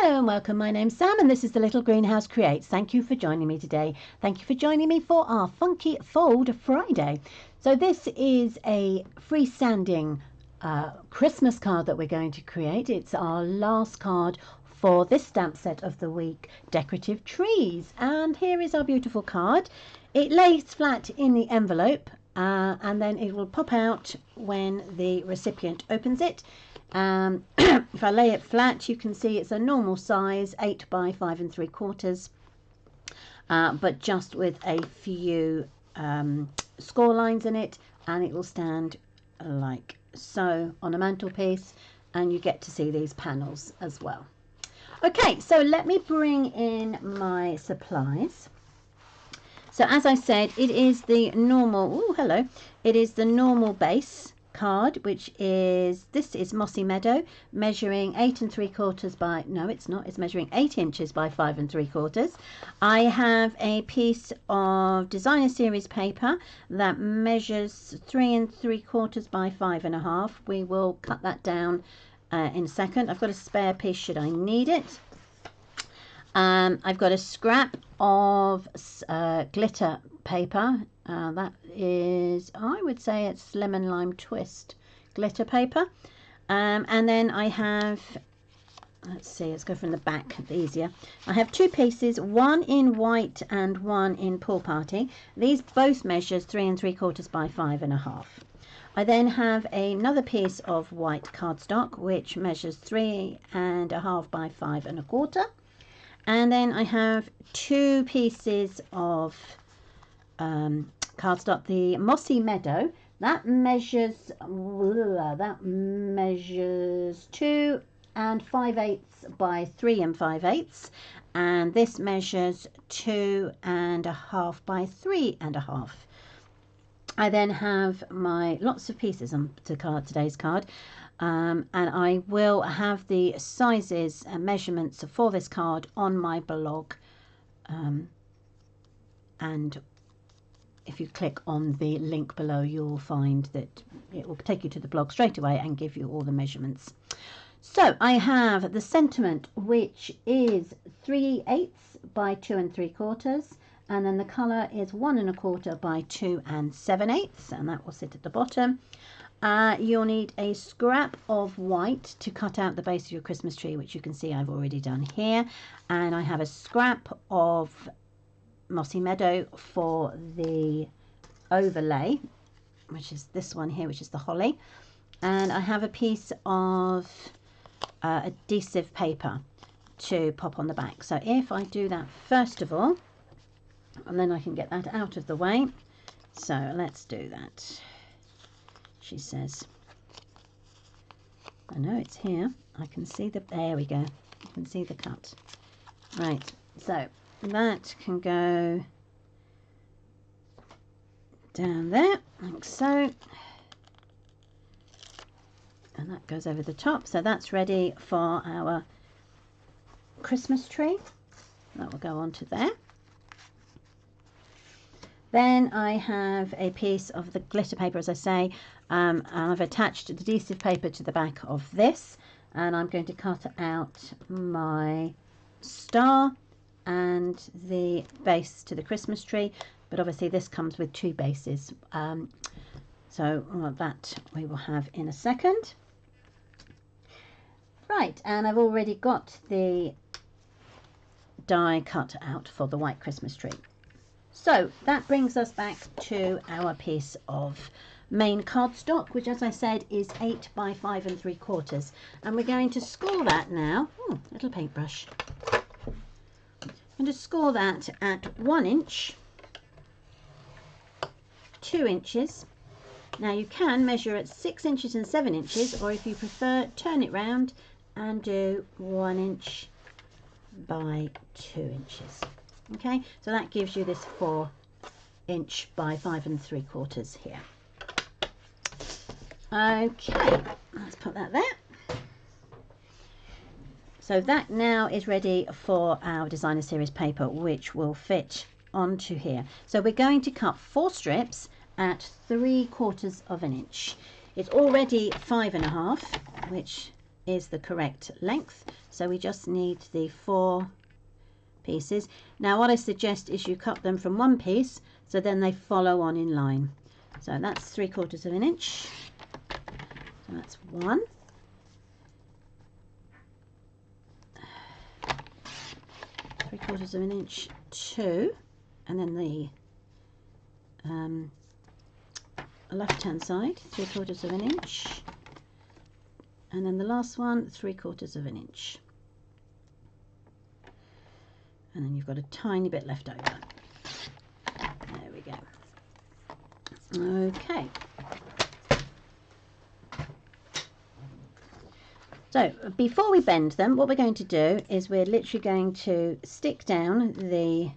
Hello and welcome. My name's Sam and this is the Little Greenhouse Creates. Thank you for joining me today. Thank you for joining me for our Funky Fold Friday. So this is a freestanding Christmas card that we're going to create. It's our last card for this stamp set of the week, Decorative Trees. And here is our beautiful card. It lays flat in the envelope and then it will pop out when the recipient opens it. If I lay it flat, you can see it's a normal size, 8 by 5 3/4, but just with a few score lines in it, and it will stand like so on a mantelpiece, and you get to see these panels as well. Okay, so let me bring in my supplies. So as I said, it is the normal, it is the normal base card, which is, this is Mossy Meadow, measuring 8 3/4 by, no it's not, it's measuring 8 inches by 5 3/4. I have a piece of designer series paper that measures 3 3/4 by 5 1/2. We will cut that down in a second. I've got a spare piece should I need it. I've got a scrap of glitter paper. That is, I would say it's lemon lime twist glitter paper. And then I have, let's see, let's go from the back, it's easier. I have two pieces, one in white and one in pool party. These both measures 3 3/4 by 5 1/2. I then have another piece of white cardstock which measures 3 1/2 by 5 1/4. And then I have two pieces of cardstock, the Mossy Meadow, that measures 2 5/8 by 3 5/8, and this measures 2 1/2 by 3 1/2. I then have my lots of pieces on today's card. And I will have the sizes and measurements for this card on my blog, and if you click on the link below you'll find that it will take you to the blog straight away and give you all the measurements. So I have the sentiment, which is 3/8 by 2 3/4, and then the colour is 1 1/4 by 2 7/8, and that will sit at the bottom. You'll need a scrap of white to cut out the base of your Christmas tree, which you can see I've already done here. And I have a scrap of Mossy Meadow for the overlay, which is this one here, which is the holly. And I have a piece of adhesive paper to pop on the back. So if I do that first of all, and then I can get that out of the way. So let's do that. She says, I know it's here, I can see the, there we go, you can see the cut. Right, so that can go down there like so, and that goes over the top. So that's ready for our Christmas tree. That will go onto there. Then I have a piece of the glitter paper, as I say, and I've attached adhesive paper to the back of this, and I'm going to cut out my star and the base to the Christmas tree, but obviously this comes with two bases, so that we will have in a second. Right, and I've already got the die cut out for the white Christmas tree. So that brings us back to our piece of main cardstock, which, as I said, is 8 by 5 3/4. And we're going to score that now. Oh, little paintbrush. I'm going to score that at 1 inch, 2 inches. Now you can measure at 6 inches and 7 inches, or if you prefer, turn it round and do 1 inch by 2 inches. Okay, so that gives you this 4 inch by 5 3/4 here. Okay, let's put that there. So that now is ready for our designer series paper, which will fit onto here. So we're going to cut 4 strips at 3/4 of an inch. It's already 5 1/2, which is the correct length. So we just need the 4 pieces. Now what I suggest is you cut them from one piece so then they follow on in line. So that's 3/4 of an inch. So that's 1. Three-quarters of an inch, 2, and then the left-hand side, 3/4 of an inch, and then the last one, 3/4 of an inch, and then you've got a tiny bit left over. There we go. Okay. So before we bend them, what we're going to do is we're literally going to stick down the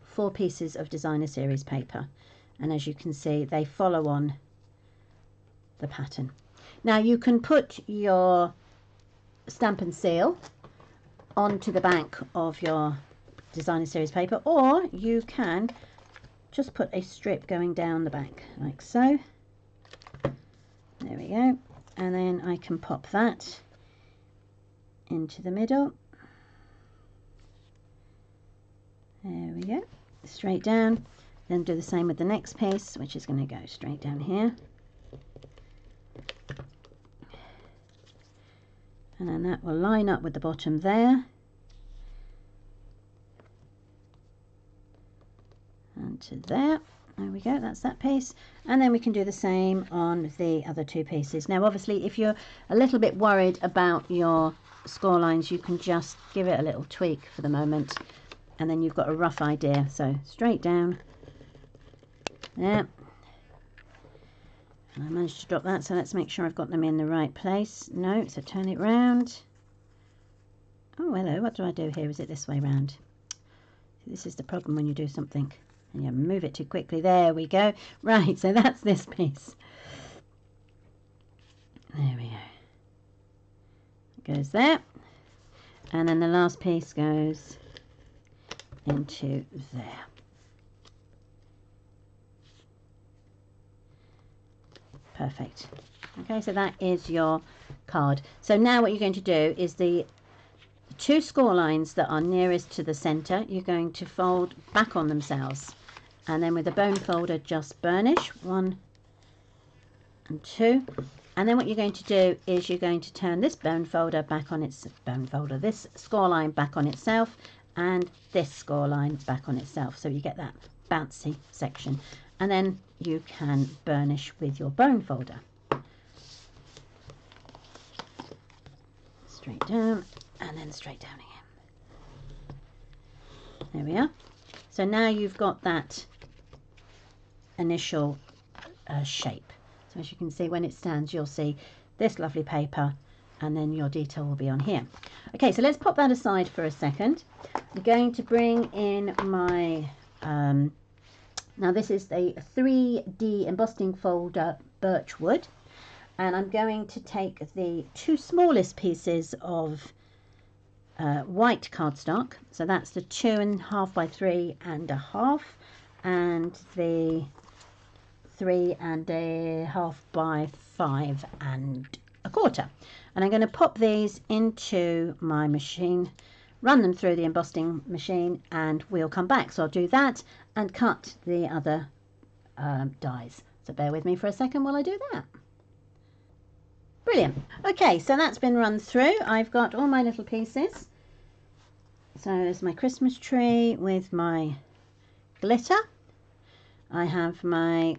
4 pieces of designer series paper, and as you can see they follow on the pattern. Now you can put your stamp and seal onto the back of your designer series paper, or you can just put a strip going down the back like so. There we go. And then I can pop that into the middle. There we go, straight down. Then do the same with the next piece, which is going to go straight down here. And then that will line up with the bottom there. And to there. There we go, that's that piece. And then we can do the same on the other 2 pieces. Now obviously if you're a little bit worried about your score lines, you can just give it a little tweak for the moment, and then you've got a rough idea. So straight down there, and I managed to drop that, so let's make sure I've got them in the right place. No, so turn it round. Oh hello, what do I do here? Is it this way round? This is the problem when you do something and you move it too quickly. There we go. Right, so that's this piece. There we go. It goes there, and then the last piece goes into there. Perfect. Okay, so that is your card. So now what you're going to do is the 2 score lines that are nearest to the center, you're going to fold back on themselves, and then with a bone folder just burnish 1 and 2, and then what you're going to do is you're going to turn this bone folder back on its this score line back on itself, and this score line back on itself, so you get that bouncy section, and then you can burnish with your bone folder. Straight down and then straight down again. There we are. So now you've got that initial shape. So as you can see, when it stands, you'll see this lovely paper, and then your detail will be on here. Okay, so let's pop that aside for a second. I'm going to bring in my now this is a 3D embossing folder birchwood, and I'm going to take the 2 smallest pieces of white cardstock, so that's the 2.5 by 3.5 and the 3.5 by 5.25, and I'm going to pop these into my machine, run them through the embossing machine, and we'll come back. So I'll do that and cut the other dies. So bear with me for a second while I do that. Brilliant. Okay, so that's been run through. I've got all my little pieces. So there's my Christmas tree with my glitter. I have my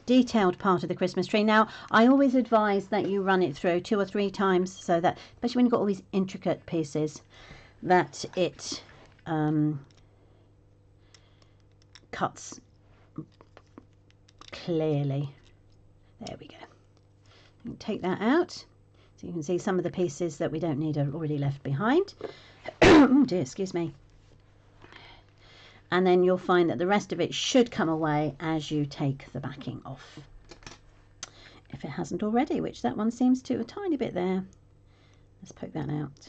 detailed part of the Christmas tree. Now, I always advise that you run it through 2 or 3 times, so that, especially when you've got all these intricate pieces, that it cuts clearly. There we go. Take that out, so you can see some of the pieces that we don't need are already left behind. Oh dear, excuse me. And then you'll find that the rest of it should come away as you take the backing off, if it hasn't already, which that one seems to a tiny bit there. Let's poke that out,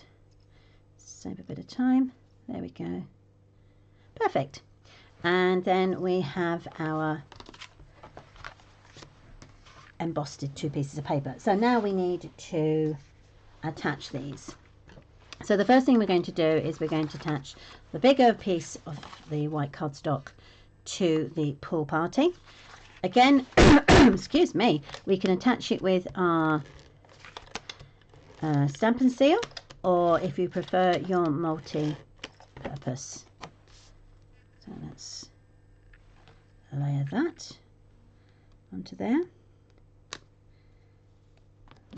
save a bit of time. There we go. Perfect. And then we have our embossed 2 pieces of paper. So now we need to attach these. So the first thing we're going to do is we're going to attach the bigger piece of the white cardstock to the pool party. Again, excuse me, we can attach it with our stamp and seal, or if you prefer, your multi-purpose. So let's layer that onto there.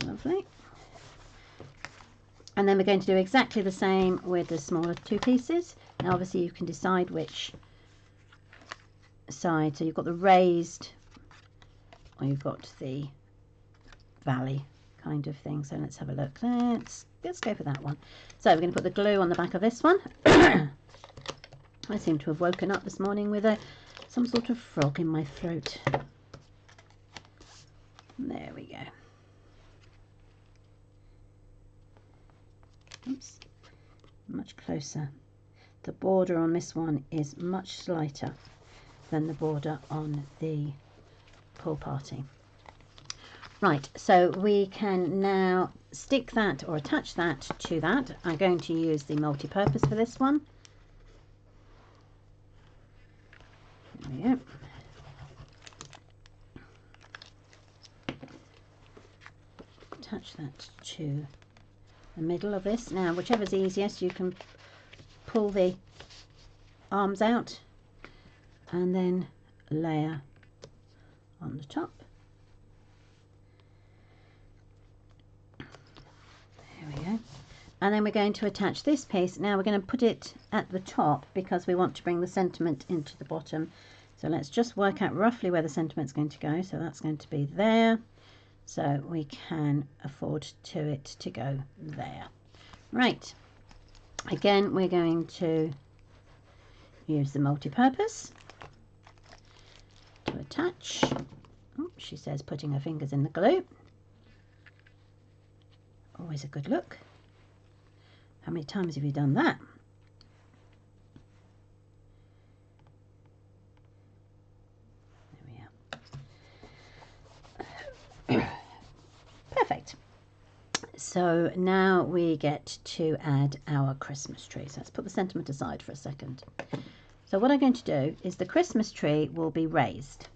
Lovely. And then we're going to do exactly the same with the smaller two pieces. Now obviously you can decide which side. So you've got the raised or you've got the valley kind of thing. So let's have a look. Let's go for that one. So we're going to put the glue on the back of this one. I seem to have woken up this morning with some sort of frog in my throat. There we go. Oops, much closer. The border on this one is much slighter than the border on the pool party. Right, so we can now stick that or attach that to that. I'm going to use the multi-purpose for this one. There we go. Attach that to the middle of this. Now whichever's easiest, you can pull the arms out and then layer on the top. There we go. And then we're going to attach this piece. Now we're going to put it at the top because we want to bring the sentiment into the bottom. So let's just work out roughly where the sentiment's going to go. So that's going to be there. So we can afford it to go there. Right. Again, we're going to use the multi-purpose to attach. Oh, she says putting her fingers in the glue. Always a good look. How many times have you done that? Perfect. So now we get to add our Christmas tree. So let's put the sentiment aside for a second. So what I'm going to do is the Christmas tree will be raised.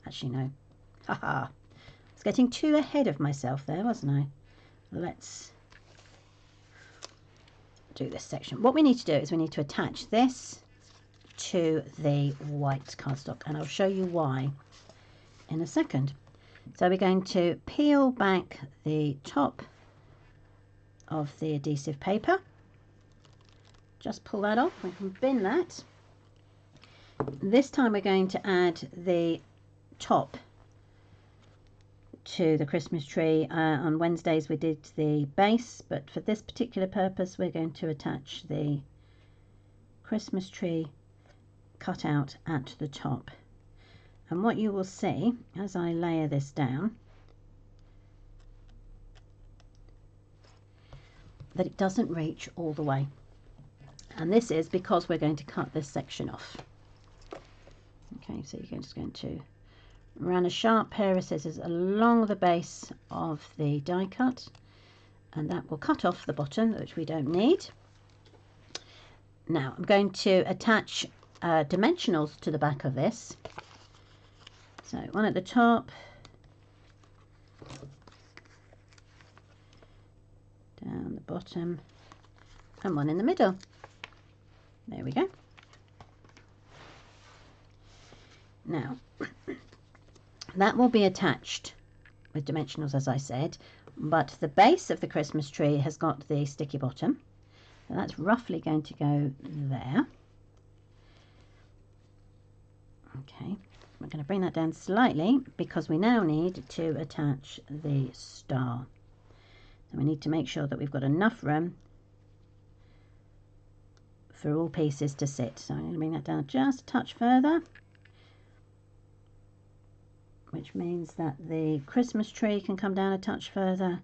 Actually, no. Haha. I was getting too ahead of myself there, wasn't I? Let's do this section. What we need to do is we need to attach this to the white cardstock, and I'll show you why in a second. So we're going to peel back the top of the adhesive paper. Just pull that off. We can bin that. This time we're going to add the top to the Christmas tree. On Wednesdays we did the base, but for this particular purpose we're going to attach the Christmas tree cut out at the top. And what you will see as I layer this down, that it doesn't reach all the way. And this is because we're going to cut this section off. Okay, so you're just going to run a sharp pair of scissors along the base of the die cut, and that will cut off the bottom, which we don't need. Now I'm going to attach dimensionals to the back of this. So one at the top, down the bottom, and one in the middle. There we go. Now, that will be attached with dimensionals, as I said, but the base of the Christmas tree has got the sticky bottom. So that's roughly going to go there. Okay. We're going to bring that down slightly because we now need to attach the star. So we need to make sure that we've got enough room for all pieces to sit. So I'm going to bring that down just a touch further, which means that the Christmas tree can come down a touch further.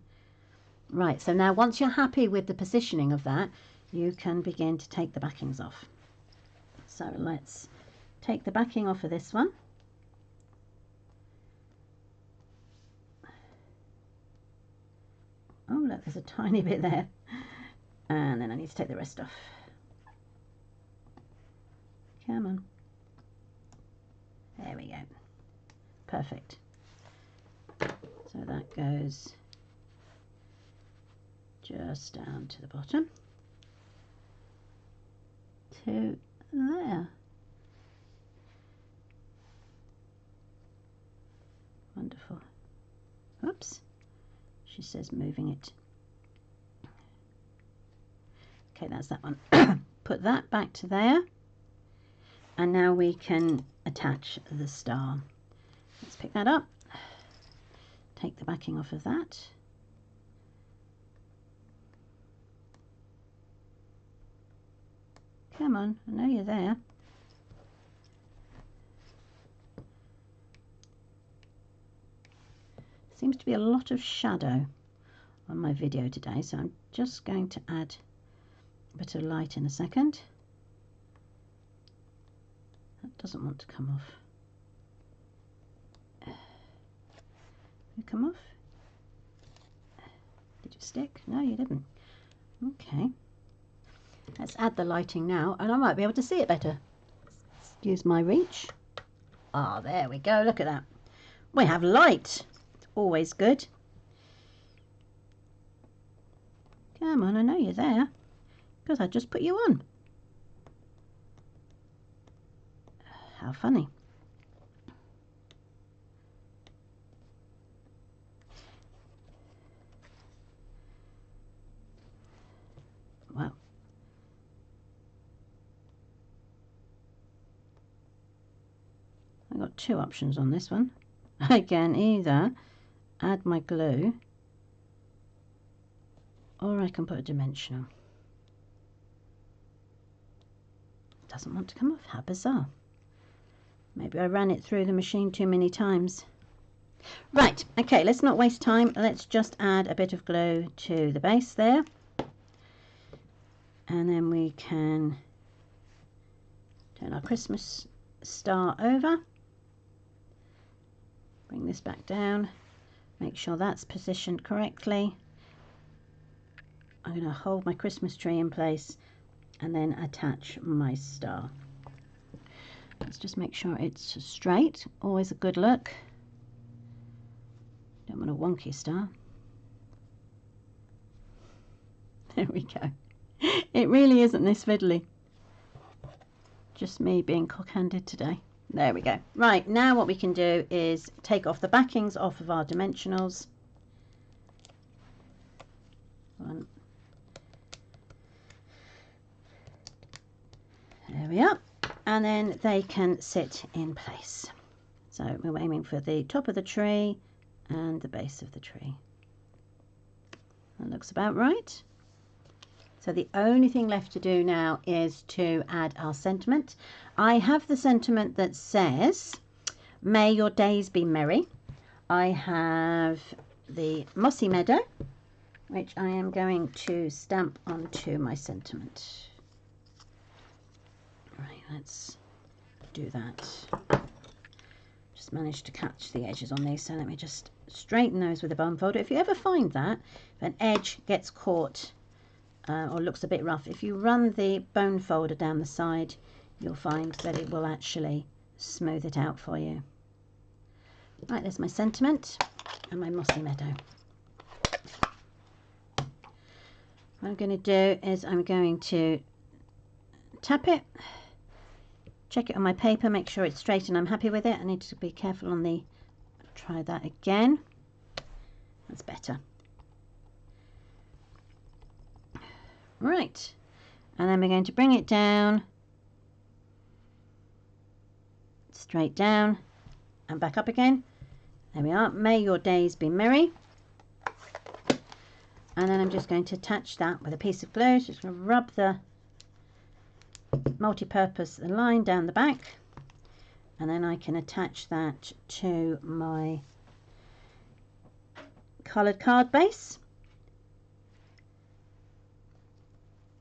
Right, so now once you're happy with the positioning of that, you can begin to take the backings off. So let's take the backing off of this one. Oh look, there's a tiny bit there, and then I need to take the rest off. Come on. There we go. Perfect. So that goes just down to the bottom to there. Wonderful. Oops, she says moving it. Okay, that's that one. Put that back to there, and now we can attach the star. Let's pick that up, take the backing off of that. Come on, I know you're there. Seems to be a lot of shadow on my video today, so I'm just going to add a bit of light in a second. That doesn't want to come off. You come off? Did you stick? No, you didn't. Okay. Let's add the lighting now, and I might be able to see it better. Use my reach. Ah, there we go. Look at that. We have light. It's always good. Come on, I know you're there, because I just put you on. How funny. Wow. I've got two options on this one. I can either add my glue, or I can put a dimensional. It doesn't want to come off. How bizarre. Maybe I ran it through the machine too many times. Right, okay, let's not waste time. Let's just add a bit of glue to the base there. And then we can turn our Christmas star over. Bring this back down. Make sure that's positioned correctly. I'm going to hold my Christmas tree in place and then attach my star. Let's just make sure it's straight. Always a good look. Don't want a wonky star. There we go. It really isn't this fiddly. Just me being cock-handed today. There we go. Right, now what we can do is take off the backings off of our dimensionals. One. There we are. And then they can sit in place. So we're aiming for the top of the tree and the base of the tree. That looks about right. So the only thing left to do now is to add our sentiment. I have the sentiment that says, "May your days be merry." I have the mossy meadow, which I am going to stamp onto my sentiment. Right, let's do that. Just managed to catch the edges on these, so let me just straighten those with a bone folder. If you ever find that if an edge gets caught or looks a bit rough, if you run the bone folder down the side, you'll find that it will actually smooth it out for you. Right, there's my sentiment and my mossy meadow. What I'm going to do is I'm going to tap it, check it on my paper, make sure it's straight and I'm happy with it. I need to be careful on the, try that again. That's better. Right, and then we're going to bring it down, straight down and back up again. There we are. May your days be merry. And then I'm just going to attach that with a piece of glue. Just going to rub the multi-purpose line down the back, and then I can attach that to my coloured card base.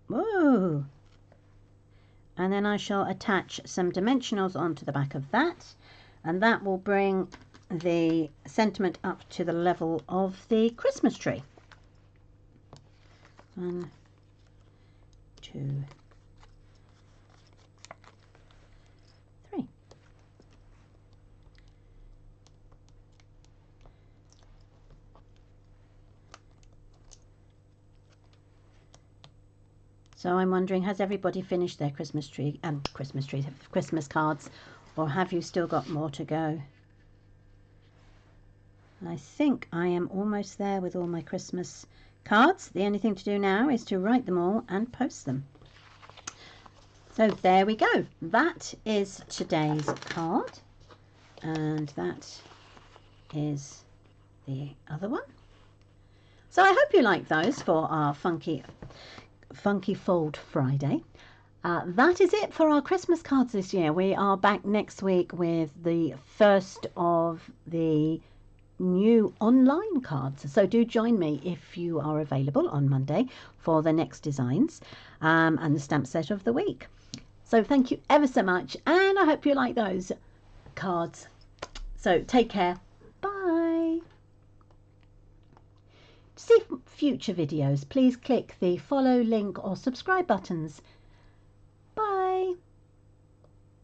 Whoa! And then I shall attach some dimensionals onto the back of that, and that will bring the sentiment up to the level of the Christmas tree. 1, 2, 3. So I'm wondering, has everybody finished their Christmas cards, or have you still got more to go? I think I am almost there with all my Christmas cards. The only thing to do now is to write them all and post them. So there we go. That is today's card, and that is the other one. So I hope you like those for our Funky Fold Friday. That is it for our Christmas cards this year. We are back next week with the first of the new online cards. So do join me if you are available on Monday for the next designs and the stamp set of the week. So thank you ever so much, and I hope you like those cards. So take care. Bye. To see future videos, please click the follow, link or subscribe buttons